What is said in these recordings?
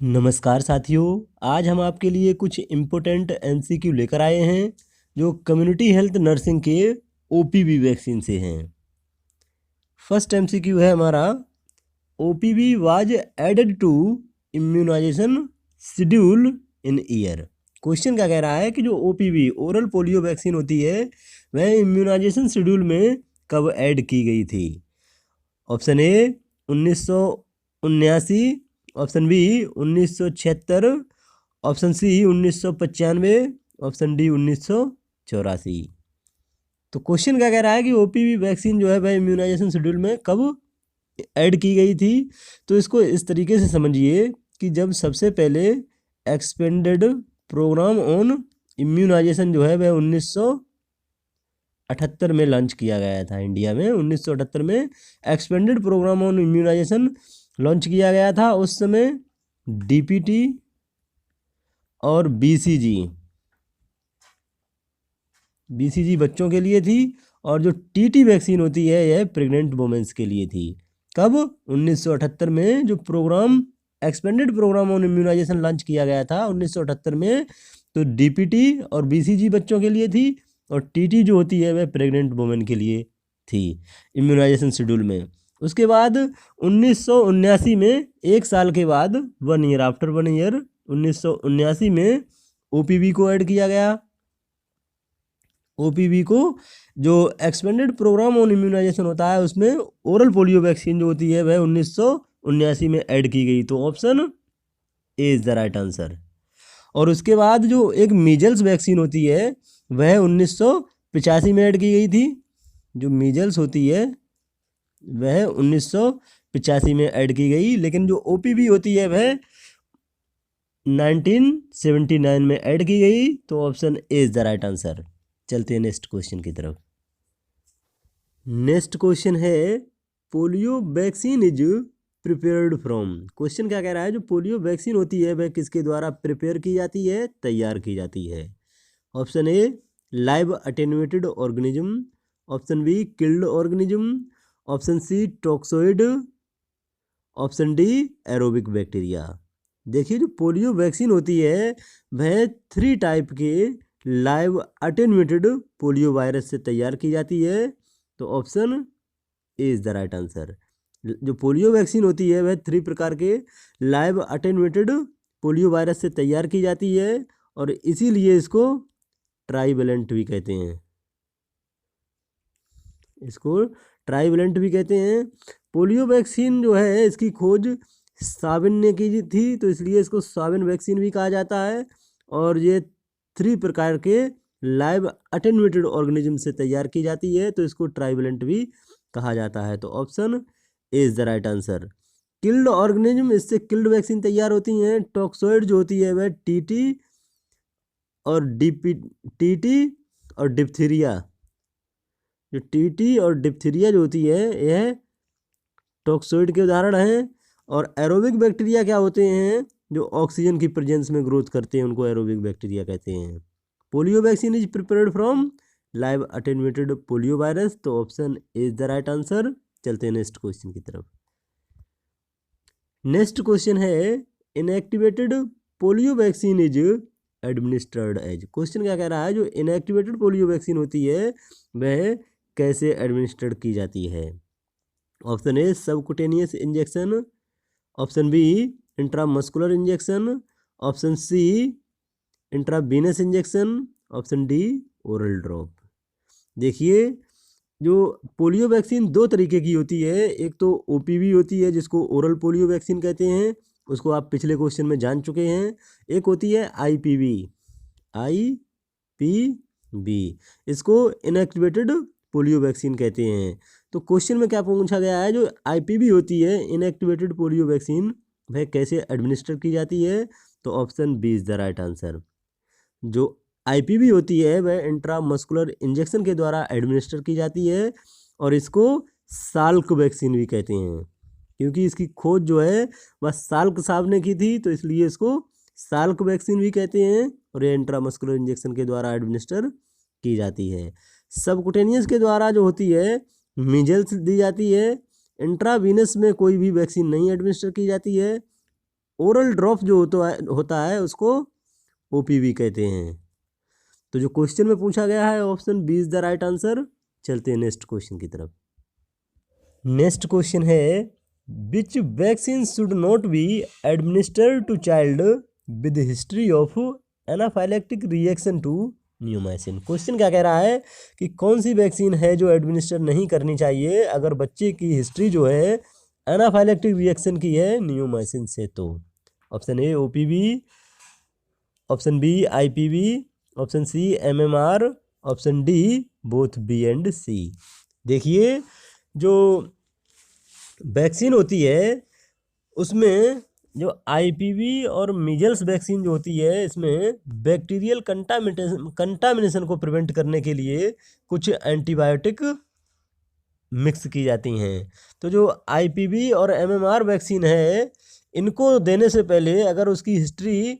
नमस्कार साथियों, आज हम आपके लिए कुछ इम्पोर्टेंट एमसीक्यू लेकर आए हैं जो कम्युनिटी हेल्थ नर्सिंग के ओपीवी वैक्सीन से हैं। फर्स्ट एमसीक्यू है हमारा, OPV was added to immunisation schedule in year. Question क्या कह रहा है कि जो ओपीवी ओरल पोलियो वैक्सीन होती है वह इम्यूनाइजेशन शेड्यूल में कब ऐड की गई थी। Option A 1979, option B 1976, option C 1995, option D 1984। तो क्वेश्चन क्या कह रहा है कि ओपीवी वैक्सीन जो है वह इम्यूनाइजेशन शेड्यूल में कब ऐड की गई थी। तो इसको इस तरीके से समझिए कि जब सबसे पहले एक्सपेंडेड प्रोग्राम ऑन इम्यूनाइजेशन जो है वह 1978 में लॉन्च किया गया था। इंडिया में 1978 में expanded programme on immunisation launch किया गया था। उस समय डीपीटी और बीसीजी बच्चों के लिए थी और जो टीटी वैक्सीन होती है यह प्रेग्नेंट वुमेन्स के लिए थी। कब? 1978 में जो programme expanded programme on immunisation launch किया गया था 1978 में, तो डीपीटी और बीसीजी बच्चों के लिए थी और टीटी जो होती है वह प्रेग्नेंट वुमेन के लिए थी इम्यूनाइजेशन शेड्यूल में। उसके बाद 1979 में, एक साल के बाद, 1 ईयर आफ्टर 1 ईयर, 1979 में ओपीवी को ऐड किया गया। ओपीवी को जो एक्सपेंडेड प्रोग्राम ऑन इम्यूनाइजेशन होता है उसमें ओरल पोलियो वैक्सीन जो होती है वह 1979 में ऐड की गई। तो option A is the right answer. और उसके बाद जो एक मीजल्स वैक्सीन होती है वह 1985 में ऐड की गई थी। जो मीजल्स होती है वह 1985 में ऐड की गई, लेकिन जो ओपीवी होती है वह 1979 में ऐड की गई। तो option A is the right answer. चलते हैं नेक्स्ट क्वेश्चन की तरफ। नेक्स्ट क्वेश्चन है, polio vaccine is prepared from. Question क्या कह रहा है, जो पोलियो वैक्सीन होती है वह किसके द्वारा प्रिपेयर की जाती है, तैयार की जाती है। Option A live attenuated organism, option B killed organism, option C toxoid, option D aerobic bacteria. देखिए जो पोलियो वैक्सीन होती है वह 3 टाइप के लाइव अटेन्यूएटेड पोलियो वायरस से तैयार की जाती है। तो option A is the right answer. जो पोलियो वैक्सीन होती है वह 3 प्रकार के लाइव अटेन्यूएटेड पोलियो वायरस से तैयार की जाती है और इसीलिए इसको ट्राइवेलेंट भी कहते हैं। इसको ट्राइवेलेंट भी कहते हैं। पोलियो वैक्सीन जो है इसकी खोज साबिन ने की थी, तो इसलिए इसको साबिन वैक्सीन भी कहा जाता है। और ये 3 प्रकार के लाइव अटेन्यूएटेड ऑर्गेनिज्म से तैयार की जाती है, तो इसको ट्राइवेलेंट भी कहा जाता है। तो option A is the right answer. Killed organism, इससे किल्ड वैक्सीन तैयार होती हैं। टॉक्सोइड जो होती है वह टीटी और डिप्थीरिया, जो टीटी और डिप्थीरिया जो होती है यह टॉक्सोइड के उदाहरण हैं। और एरोबिक बैक्टीरिया क्या होते हैं, जो ऑक्सीजन की प्रेजेंस में ग्रोथ करते हैं उनको एरोबिक बैक्टीरिया कहते हैं। Polio vaccine is prepared from live attenuated polio virus. तो option is the right answer. चलते हैं नेक्स्ट क्वेश्चन की तरफ। नेक्स्ट क्वेश्चन है, inactivated polio vaccine is administered as. Question क्या कह रहा है, जो इनएक्टिवेटेड पोलियो वैक्सीन होती है वह कैसे एडमिनिस्ट्रेड की जाती है। Option A subcutaneous injection, option B intramuscular injection, option C intravenous injection, option D oral drop. देखिए जो पोलियो वैक्सीन 2 तरीके की होती है। एक तो ओपीवी होती है जिसको ओरल पोलियो वैक्सीन कहते हैं, उसको आप पिछले क्वेश्चन में जान चुके हैं। एक होती है आईपीवी, इसको इनएक्टिवेटेड पोलियो वैक्सीन कहते हैं। तो क्वेश्चन में क्या पूछा गया है, जो आईपीवी होती है इनएक्टिवेटेड पोलियो वैक्सीन वह कैसे एडमिनिस्टर की जाती है। तो option B is the right answer. जो आईपीवी होती है वह इंट्रामस्कुलर इंजेक्शन के द्वारा एडमिनिस्टर की जाती है और इसको साल्क वैक्सीन भी कहते हैं, क्योंकि इसकी खोज जो है वह साल्क साहब ने की थी, तो इसलिए इसको साल्क वैक्सीन भी कहते हैं और ये इंट्रामस्कुलर इंजेक्शन के द्वारा एडमिनिस्टर की जाती है। सबकुटेनियस के द्वारा जो होती है मीजल्स दी जाती है। इंट्रावीनस में कोई भी वैक्सीन नहीं एडमिनिस्टर की जाती है। ओरल ड्रॉप जो होता है उसको ओपीवी कहते हैं। तो जो क्वेश्चन में पूछा गया है option B is the right answer. चलते हैं नेक्स्ट क्वेश्चन की तरफ। नेक्स्ट क्वेश्चन है which vaccine should not be administered to child with history of anaphylactic reaction to neomycin. Question क्या कह रहा है कि कौन सी वैक्सीन है जो एडमिनिस्टर नहीं करनी चाहिए अगर बच्चे की हिस्ट्री जो है एनाफाइलेक्टिक रिएक्शन की है नियोमाइसिन से। तो option A OPV, option B IPV, option C MMR, option D both B and C. देखिए जो वैक्सीन होती है उसमें जो आईपीवी और मीजल्स वैक्सीन जो होती है इसमें बैक्टीरियल कंटामिनेशन को प्रिवेंट करने के लिए कुछ एंटीबायोटिक मिक्स की जाती हैं। तो जो आईपीवी और एमएमआर वैक्सीन है इनको देने से पहले अगर उसकी हिस्ट्री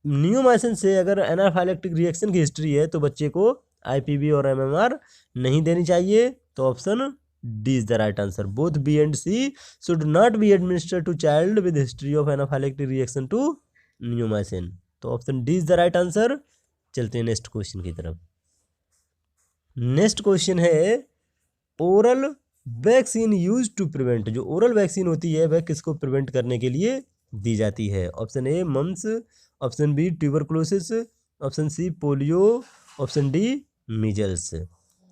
नियोमाइसिन से अगर एनाफाइलेक्टिक रिएक्शन की हिस्ट्री है तो बच्चे को आईपीवी और एमएमआर नहीं देनी चाहिए। तो option D is the right answer. Both B and C should not be administered to child with history of anaphylactic reaction to neomycin. तो option D is the right answer. चलते हैं next question की तरफ। Next question है oral vaccine used to prevent. जो oral vaccine होती है वह किसको प्रिवेंट करने के लिए दी जाती है। Option A mumps, option B tuberculosis, option C polio, option D measles.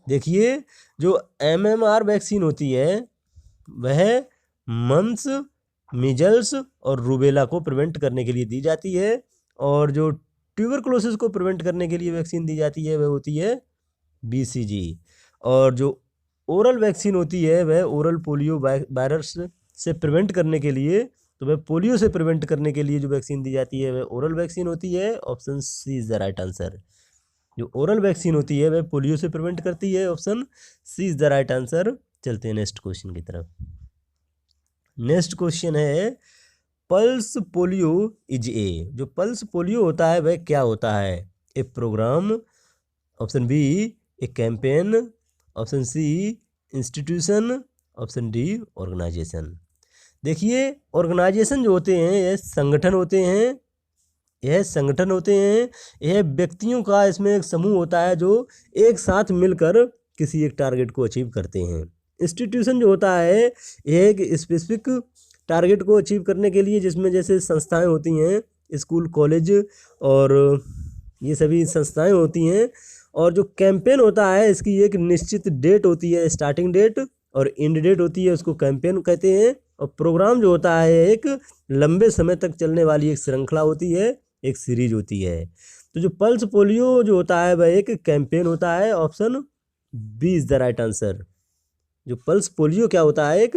देखिए जो एमएमआर वैक्सीन होती है वह मम्स, मीजल्स और रूबेला को प्रिवेंट करने के लिए दी जाती है और जो ट्यूबरकुलोसिस को प्रिवेंट करने के लिए वैक्सीन दी जाती है वह होती है बीसीजी। और जो ओरल वैक्सीन होती है वह ओरल पोलियो वायरस से प्रिवेंट करने के लिए, तो वह पोलियो से प्रिवेंट करने के लिए जो वैक्सीन दी जाती है वह ओरल वैक्सीन होती है। Option C is the right answer. जो ओरल वैक्सीन होती है वह पोलियो से प्रिवेंट करती है। Option C is the right answer. चलते हैं नेक्स्ट क्वेश्चन की तरफ। नेक्स्ट क्वेश्चन है पल्स पोलियो इज ए। जो पल्स पोलियो होता है वह क्या होता है। A programme, option B a campaign, option C institution, option D organisation. देखिए ऑर्गेनाइजेशन जो होते हैं यह संगठन होते हैं, यह व्यक्तियों का इसमें एक समूह होता है जो एक साथ मिलकर किसी एक टारगेट को अचीव करते हैं। इंस्टीट्यूशन जो होता है यह एक स्पेसिफिक टारगेट को अचीव करने के लिए जिसमें जैसे संस्थाएं होती हैं, स्कूल, कॉलेज और ये सभी संस्थाएं होती हैं। और जो कैंपेन होता है इसकी एक निश्चित डेट होती है, स्टार्टिंग डेट और एंड डेट होती है, उसको कैंपेन कहते हैं। और प्रोग्राम जो होता है एक लंबे समय तक चलने वाली एक श्रृंखला होती है, एक सीरीज होती है। तो जो पल्स पोलियो जो होता है वह एक कैंपेन होता है। Option B is the right answer. जो पल्स पोलियो क्या होता है, एक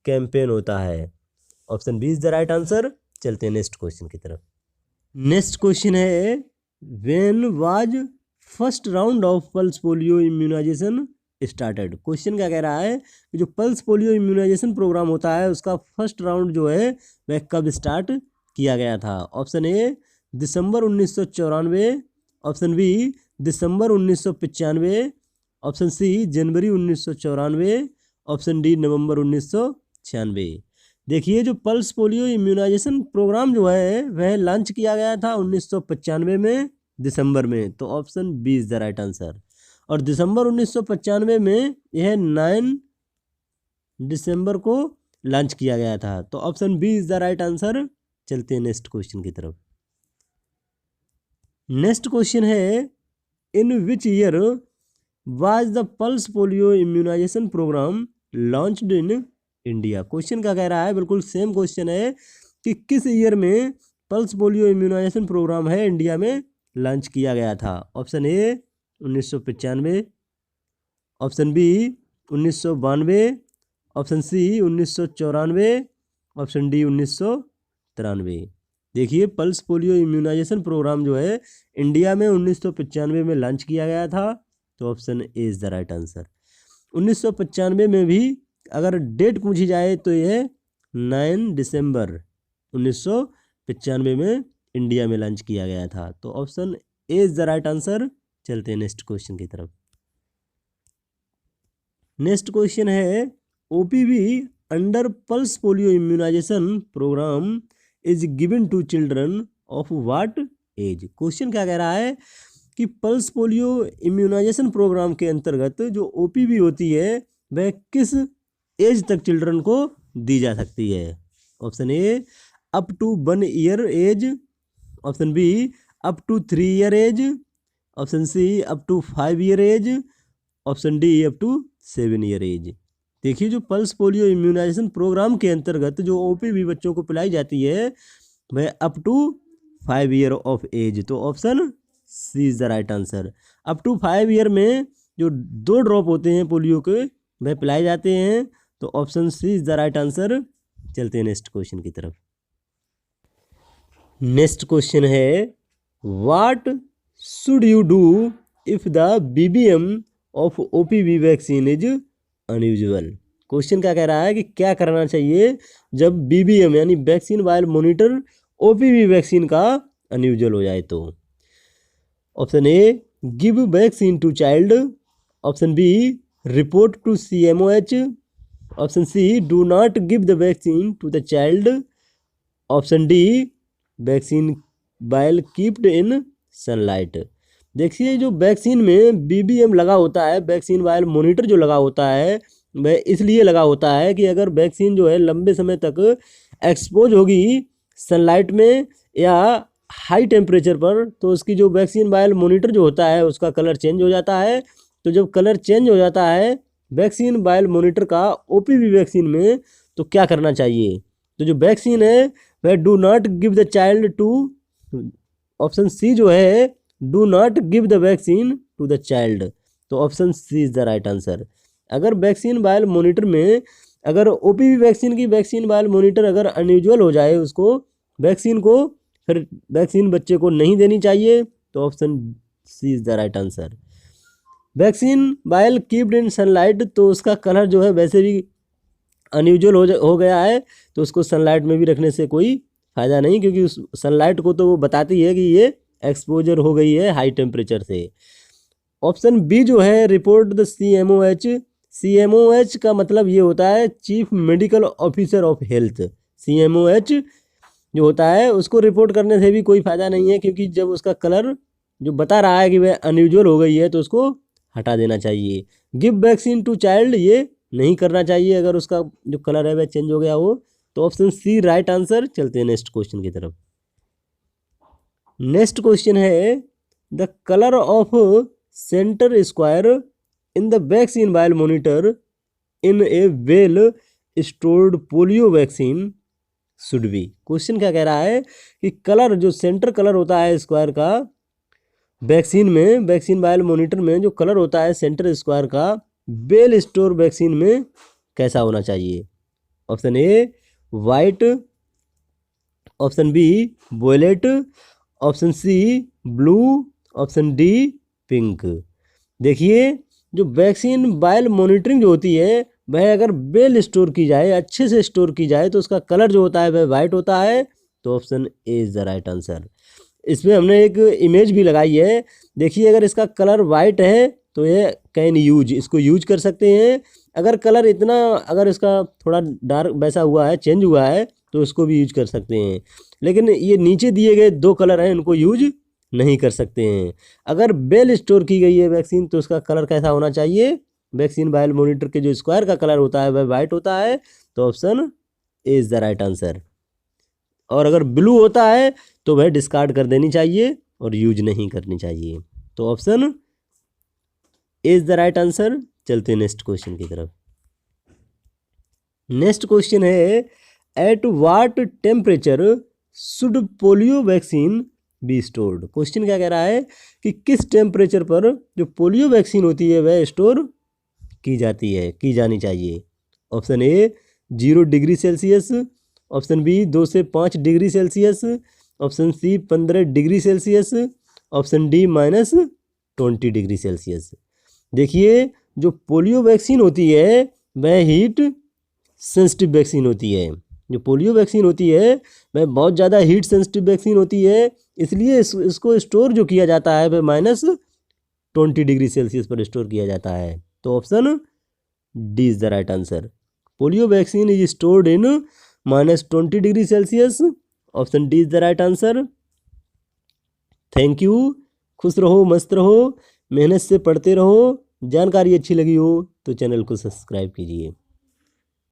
कैंपेन होता है। Option B is the right answer. चलते हैं नेक्स्ट क्वेश्चन की तरफ। नेक्स्ट क्वेश्चन है when was first round of pulse polio immunisation started. Question क्या कह रहा है कि जो पल्स पोलियो इम्यूनाइजेशन प्रोग्राम होता है उसका फर्स्ट राउंड जो है वह कब स्टार्ट किया गया था। ऑप्शन ए दिसंबर 1994, ऑप्शन बी दिसंबर 1995, ऑप्शन सी जनवरी 1994, ऑप्शन डी नवंबर 1996। देखिए जो पल्स पोलियो इम्यूनाइजेशन प्रोग्राम जो है वह लॉन्च किया गया था 1995 में दिसंबर में। तो option B is the right answer. और दिसंबर 1995 में यह 9 दिसंबर को लॉन्च किया गया था। तो option B is the right answer. चलते हैं नेक्स्ट क्वेश्चन की तरफ। नेक्स्ट क्वेश्चन है in which year was the pulse polio immunisation programme launched in India. क्वेश्चन क्या कह रहा है, बिल्कुल सेम क्वेश्चन है कि किस ईयर में पल्स पोलियो इम्यूनाइजेशन प्रोग्राम है इंडिया में लॉन्च किया गया था। Option A 1995, option B 1992, option C 1994, option D 1993। देखिए पल्स पोलियो इम्यूनाइजेशन प्रोग्राम जो है इंडिया में 1995 में लॉन्च किया गया था। तो option A is the right answer. 1995 में भी अगर डेट पूछी जाए तो यह 9 दिसंबर 1995 में इंडिया में लॉन्च किया गया था। तो option A is the right answer. चलते हैं नेक्स्ट क्वेश्चन की तरफ। नेक्स्ट क्वेश्चन है OPV under pulse polio immunisation programme is given to children of what age. Question क्या कह रहा है कि पल्स पोलियो इम्यूनाइजेशन प्रोग्राम के अंतर्गत जो ओपीवी होती है वह किस एज तक चिल्ड्रन को दी जा सकती है। Option A up to 1 year age, option B up to 3 year age, option C up to 5 year age, option D up to 7 year age. देखिए जो पल्स पोलियो इम्यूनाइजेशन प्रोग्राम के अंतर्गत जो ओपीवी बच्चों को पिलाई जाती है वह up to 5 year of age. तो option C is the right answer. Up to 5 year में जो 2 ड्रॉप होते हैं पोलियो के वह पिलाए जाते हैं। तो option C is the right answer. चलते हैं नेक्स्ट क्वेश्चन की तरफ। नेक्स्ट क्वेश्चन है what should you do if the BBM of OPV vaccine is unusual. Question क्या कह रहा है कि क्या करना चाहिए जब बीबीएम यानी vaccine vial monitor OPV vaccine का अनयूजुअल हो जाए तो। Option A give vaccine to child, option B report to CMOH, option C do not give the vaccine to the child, option D vaccine vial keeped in sunlight. देखिए जो vaccine में BBM लगा होता है, vaccine vial monitor जो लगा होता है वह इसलिए लगा होता है कि अगर वैक्सीन जो है लंबे समय तक एक्सपोज होगी सनलाइट में या हाई टेम्परेचर पर तो उसकी जो वैक्सीन वायल मॉनिटर जो होता है उसका कलर चेंज हो जाता है। तो जब कलर चेंज हो जाता है वैक्सीन वायल मॉनिटर का ओपीवी वैक्सीन में तो क्या करना चाहिए। तो जो वैक्सीन है वह do not give the child to, option C जो है do not give the vaccine to the child. तो option C is the right answer. अगर वैक्सीन वायल मॉनिटर में अगर ओपीवी वैक्सीन की वैक्सीन वायल मॉनिटर अगर अनयूजुअल हो जाए उसको वैक्सीन को फिर वैक्सीन बच्चे को नहीं देनी चाहिए। तो option C is the right answer. Vaccine vial keeped in sunlight तो उसका कलर जो है वैसे भी अनयूजुअल हो गया है तो उसको सनलाइट में भी रखने से कोई फ़ायदा नहीं, क्योंकि उस सनलाइट को तो वो बताती है कि ये एक्सपोजर हो गई है हाई टेम्परेचर से। ऑप्शन बी जो है रिपोर्ट द CMOH। CMOH का मतलब ये होता है chief medical officer of health. CMOH जो होता है उसको रिपोर्ट करने से भी कोई फ़ायदा नहीं है, क्योंकि जब उसका कलर जो बता रहा है कि वह अनयूजुअल हो गई है तो उसको हटा देना चाहिए। गिव वैक्सीन टू चाइल्ड ये नहीं करना चाहिए अगर उसका जो कलर है वह चेंज हो गया हो। तो ऑप्शन सी राइट आंसर। चलते हैं नेक्स्ट क्वेश्चन की तरफ। नेक्स्ट क्वेश्चन है the colour of centre square in the vaccine vial monitor in a well stored polio vaccine should be. Question क्या कह रहा है कि कलर जो सेंटर कलर होता है स्क्वायर का वैक्सीन में, वैक्सीन वायल मॉनिटर में जो कलर होता है सेंटर स्क्वायर का वेल स्टोर वैक्सीन में कैसा होना चाहिए। Option A white, option B violet, option C blue, option D pink. देखिए जो वैक्सीन वायल मॉनिटरिंग जो होती है वह अगर वेल स्टोर की जाए, अच्छे से स्टोर की जाए तो उसका कलर जो होता है वह वाइट होता है। तो option A is the right answer. इसमें हमने एक इमेज भी लगाई है। देखिए अगर इसका कलर वाइट है तो ये कैन यूज, इसको यूज कर सकते हैं। अगर कलर इतना अगर इसका थोड़ा डार्क वैसा हुआ है, चेंज हुआ है तो उसको भी यूज कर सकते हैं। लेकिन ये नीचे दिए गए 2 कलर हैं इनको यूज नहीं कर सकते हैं। अगर वेल स्टोर की गई है वैक्सीन तो उसका कलर कैसा होना चाहिए। वैक्सीन वायल मॉनिटर के जो स्क्वायर का कलर होता है वह वाइट होता है। तो option A is the right answer. और अगर ब्लू होता है तो वह डिस्कार्ड कर देनी चाहिए और यूज नहीं करनी चाहिए। तो option A is the right answer. चलते हैं नेक्स्ट क्वेश्चन की तरफ। नेक्स्ट क्वेश्चन है at what temperature should polio vaccine be stored. Question क्या कह रहा है कि किस टेम्परेचर पर जो पोलियो वैक्सीन होती है वह स्टोर की जानी चाहिए। Option A 0 degree Celsius, option B 2 से 5 degree Celsius, option C 15 degree Celsius, option D -20 degree Celsius. देखिए जो पोलियो वैक्सीन होती है वह हीट सेंसिटिव वैक्सीन होती है। जो पोलियो वैक्सीन होती है वह बहुत ज़्यादा हीट सेंसिटिव वैक्सीन होती है, इसलिए इसको स्टोर जो किया जाता है वह -20 डिग्री सेल्सियस पर स्टोर किया जाता है। तो option D is the right answer. Polio vaccine is stored in -20 degree Celsius. Option D is the right answer. Thank you. खुश रहो, मस्त रहो, मेहनत से पढ़ते रहो। जानकारी अच्छी लगी हो तो चैनल को सब्सक्राइब कीजिए।